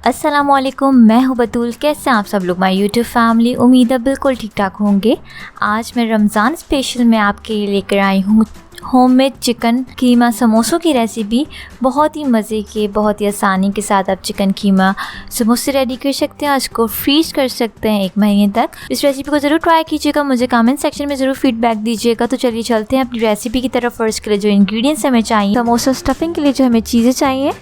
अस्सलामुअलैकुम, मैं हूँ बतूल। कैसे हैं आप सब लोग, माय यूट्यूब फैमिली। उम्मीद है बिल्कुल ठीक ठाक होंगे। आज मैं रमज़ान स्पेशल में आपके लिए लेकर आई हूँ होममेड चिकन कीमा समोसों की रेसिपी। बहुत ही मज़े के, बहुत ही आसानी के साथ आप चिकन कीमा समोसे रेडी कर सकते हैं। इसको फ्रीज कर सकते हैं 1 महीने तक। इस रेसिपी को ज़रूर ट्राई कीजिएगा, मुझे कमेंट सेक्शन में ज़रूर फीडबैक दीजिएगा। तो चलिए चलते हैं अपनी रेसिपी की तरफ। फर्स्ट के लिए जो इंग्रेडिएंट्स हमें चाहिए, समोसा स्टफिंग के लिए जो हमें चीज़ें चाहिए,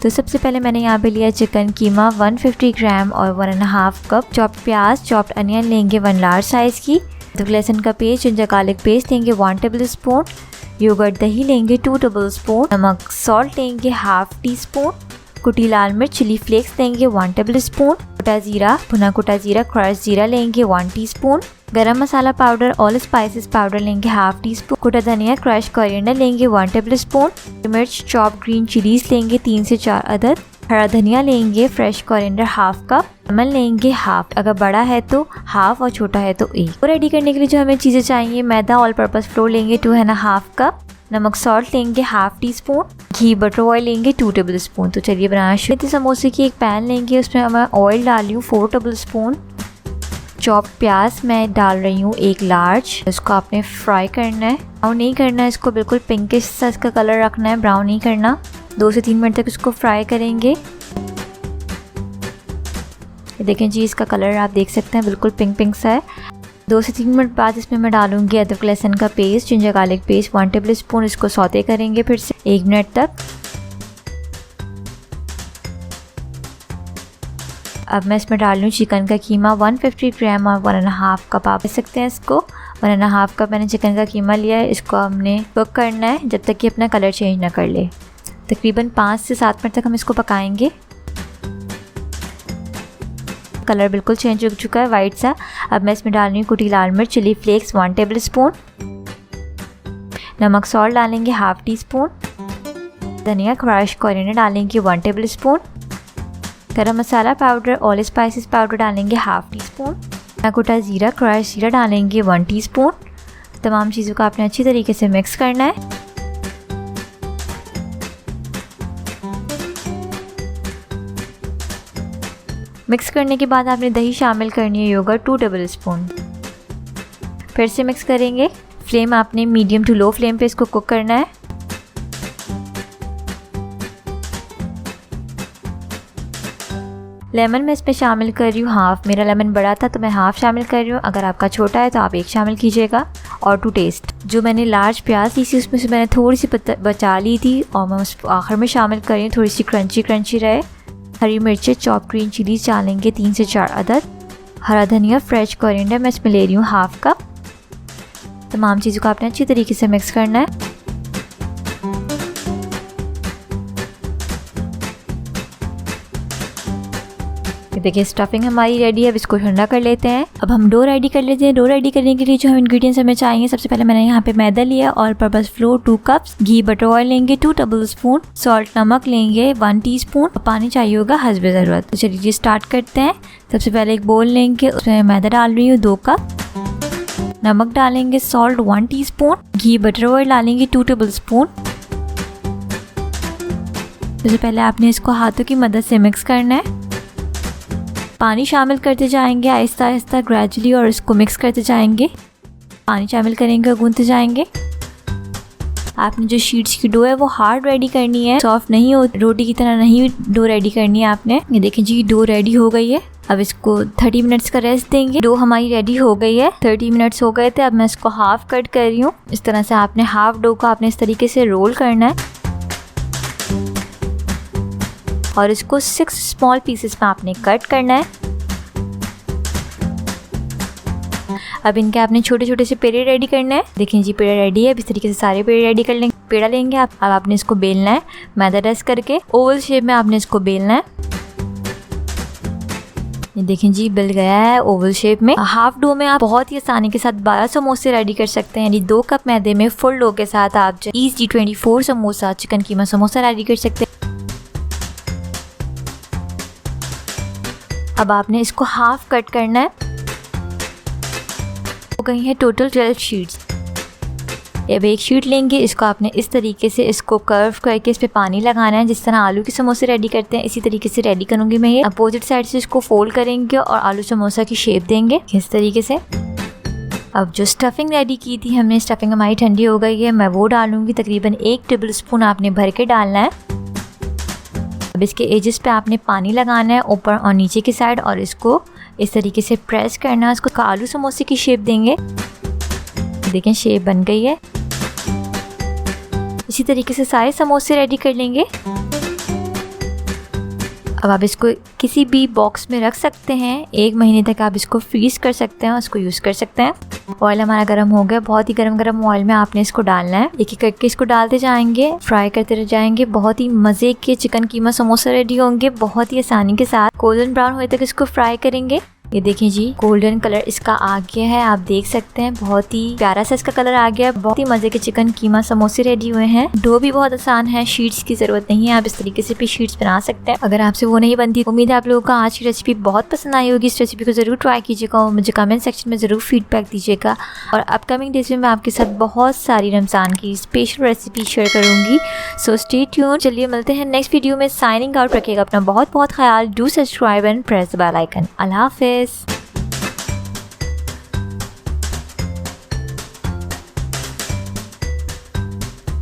तो सबसे पहले मैंने यहाँ पे लिया चिकन कीमा 150 ग्राम और 1.5 कप चॉप्ड प्याज, चॉप्ड अनियन लेंगे 1 लार्ज साइज़ की, अदरक लहसुन का पेस्ट, जिंजर गार्लिक पेस्ट लेंगे 1 टेबल स्पून, योगर्ट दही लेंगे 2 टेबल स्पून, नमक सॉल्ट लेंगे 1/2 टीस्पून, कुटी लाल मिर्च चिली फ्लेक्स लेंगे 1 टेबल स्पून, कुटा जीरा, भुना कुटा जीरा क्रश जीरा लेंगे 1 टीस्पून, गरम मसाला पाउडर ऑल स्पाइसेस पाउडर लेंगे 1/2 टीस्पून, कुटा धनिया क्रश कोरिएंडर लेंगे 1 टेबल स्पून, मिर्च चॉप्ड ग्रीन चिलीज लेंगे 3 से 4 अदद, हरा धनिया लेंगे फ्रेश कोरिएंडर 1/2 कप, लेमन लेंगे 1/2, अगर बड़ा है तो 1/2 और छोटा है तो 1। तो रेडी करने के लिए जो हमें चीज़ें चाहिए, मैदा ऑल पर्पस फ्लोर लेंगे 2.5 कप, नमक सॉल्ट लेंगे 1/2 टीस्पून, घी बटर ऑयल लेंगे 2 टेबल स्पून। तो चलिए बनाना शुरू। समोसे की एक पैन लेंगे, उसमें मैं ऑयल डाल रही हूँ 4 टेबल स्पून। चॉप्ड प्याज मैं डाल रही हूँ 1 लार्ज। इसको आपने फ्राई करना है, ब्राउन नहीं करना है, इसको बिल्कुल पिंकिश सा इसका कलर रखना है, ब्राउन नहीं करना। 2 से 3 मिनट तक इसको फ्राई करेंगे। ये देखें जी, इसका कलर आप देख सकते हैं बिल्कुल पिंक पिंक सा है। 2 से 3 मिनट बाद इसमें मैं डालूंगी अदरक लहसुन का paste, ginger garlic paste 1 table spoon. इसको सौते करेंगे फिर से 1 मिनट तक। अब मैं इसमें डाल लूँ चिकन का कीमा 150 ग्राम और 1.5 कप। आप ले सकते हैं इसको। 1.5 कप मैंने चिकन का कीमा लिया है। इसको हमने कुक करना है जब तक कि अपना कलर चेंज ना कर ले। तकरीबन 5 से 7 मिनट तक हम इसको पकाएंगे। कलर बिल्कुल चेंज हो चुका है, वाइट सा। अब मैं इसमें डाल रही हूँ कुटी लाल मिर्च चिली फ्लेक्स 1 टेबल स्पून, नमक सॉल्ट डालेंगे 1/2 टीस्पून, धनिया क्रश कोरिएंडर डालेंगे 1 टेबल स्पून, गरम मसाला पाउडर ऑल स्पाइसेस पाउडर डालेंगे 1/2 टीस्पून, कुटा जीरा क्रश जीरा डालेंगे 1 टीस्पून। तमाम चीज़ों को आपने अच्छी तरीके से मिक्स करना है। मिक्स करने के बाद आपने दही शामिल करनी है, योगर्ट 2 टेबल स्पून। फिर से मिक्स करेंगे। फ्लेम आपने मीडियम टू लो फ्लेम पे इसको कुक करना है। लेमन मैं इसमें शामिल कर रही हूँ 1/2। मेरा लेमन बड़ा था तो मैं 1/2 शामिल कर रही हूँ। अगर आपका छोटा है तो आप 1 शामिल कीजिएगा। और टू टेस्ट, जो मैंने लार्ज प्याज ली थी उसमें से मैंने थोड़ी सी बचा ली थी और मैं उस आखिर में शामिल कर रही हूँ, थोड़ी सी क्रंची क्रंची रहे। हरी मिर्चें चॉप ग्रीन चिलीज डालेंगे 3 से 4 अदद, हरा धनिया फ्रेश कोरिएंडर मैं इसमें ले रही हूँ 1/2 कप। तमाम चीज़ों को आपने अच्छी तरीके से मिक्स करना है। देखिए स्टफिंग हमारी रेडी है। अब इसको ठंडा कर लेते हैं। अब हम डो रेडी कर लेते हैं। डो रेडी करने के लिए जो हम इंग्रेडिएंट्स हमें चाहिए, सबसे पहले मैंने यहाँ पे मैदा लिया और पर्पस फ्लोर 2 कप्स, घी बटर ऑयल लेंगे 2 टेबल स्पून, सॉल्ट नमक लेंगे 1 टीस्पून, पानी चाहिए होगा हस्बे ज़रूरत। तो चलिए स्टार्ट करते हैं। सबसे पहले एक बोल लेंगे, उसमें मैदा डाल रही हूँ 2 कप, नमक डालेंगे सॉल्ट 1 टीस्पून, घी बटर ऑयल डालेंगे 2 टेबल स्पून। सबसे पहले आपने इसको हाथों की मदद से मिक्स करना है। पानी शामिल करते जाएंगे आहिस्ता आहिस्ता ग्रेजुअली और इसको मिक्स करते जाएंगे। पानी शामिल करेंगे और गूंथते जाएंगे। आपने जो शीट्स की डो है वो हार्ड रेडी करनी है, सॉफ्ट नहीं हो, रोटी की तरह नहीं डो रेडी करनी है आपने। ये देखें जी, डो रेडी हो गई है। अब इसको 30 मिनट्स का रेस्ट देंगे। डो हमारी रेडी हो गई है, 30 मिनट्स हो गए थे। अब मैं इसको हाफ कट कर रही हूँ। इस तरह से आपने हाफ डो को आपने इस तरीके से रोल करना है और इसको 6 स्मॉल पीसेस में आपने कट करना है। अब इनके आपने छोटे छोटे से पेड़े रेडी करना है। देखें जी, पेड़ा रेडी है। इस तरीके से सारे पेड़े रेडी कर लेंगे। पेड़ा लेंगे आप। अब आपने इसको बेलना है, मैदा डस्ट करके ओवल शेप में आपने इसको बेलना है। ये देखें जी, बेल गया है ओवल शेप में। हाफ डो में आप बहुत ही आसानी के साथ 12 समोसे रेडी कर सकते हैं। यानी 2 कप मैदे में फुल डो के साथ आप easy 24 samosa chicken keema samosa ready कर सकते हैं। अब आपने इसको हाफ कट करना है। हो गई है टोटल 12 शीट्स। अब एक शीट लेंगे, इसको आपने इस तरीके से इसको कर्व करके इस पे पानी लगाना है, जिस तरह आलू के समोसे रेडी करते हैं इसी तरीके से रेडी करूँगी मैं ये। अपोजिट साइड से इसको फोल्ड करेंगे और आलू समोसा की शेप देंगे इस तरीके से। अब जो स्टफिंग रेडी की थी हमने, स्टफिंग हमारी ठंडी हो गई है, मैं वो डालूंगी। तकरीबन 1 टेबल स्पून आपने भर के डालना है। अब इसके एजेस पे आपने पानी लगाना है ऊपर और नीचे की साइड, और इसको इस तरीके से प्रेस करना है। इसको आलू समोसे की शेप देंगे। देखें शेप बन गई है। इसी तरीके से सारे समोसे रेडी कर लेंगे। अब आप इसको किसी भी बॉक्स में रख सकते हैं, 1 महीने तक आप इसको फ्रीज कर सकते हैं और इसको यूज़ कर सकते हैं। ऑयल हमारा गर्म हो गया, बहुत ही गरम ऑयल में आपने इसको डालना है। एक एक करके इसको डालते जाएंगे, फ्राई करते रह जाएंगे। बहुत ही मज़े के चिकन कीमा समोसा रेडी होंगे बहुत ही आसानी के साथ। गोल्डन ब्राउन होने तक इसको फ्राई करेंगे। ये देखें जी, गोल्डन कलर इसका आ गया है, आप देख सकते हैं बहुत ही प्यारा सा इसका कलर आ गया है। बहुत ही मजे के चिकन कीमा समोसे रेडी हुए हैं। डो भी बहुत आसान है, शीट्स की जरूरत नहीं है, आप इस तरीके से भी शीट्स बना सकते हैं। अगर आपसे वो नहीं बनती, उम्मीद है आप लोगों को आज की रेसिपी बहुत पसंद आई होगी। इस रेसिपी को जरूर ट्राई कीजिएगा और मुझे कमेंट सेक्शन में जरूर फीडबैक दीजिएगा। और अपकमिंग डेज में मैं आपके साथ बहुत सारी रमज़ान की स्पेशल रेसिपी शेयर करूंगी, सो स्टे ट्यून। चलिए मिलते हैं नेक्स्ट वीडियो में। Signing out. रखिएगा अपना बहुत बहुत ख्याल। Do subscribe and press the bell icon. अल्लाह हाफिज़।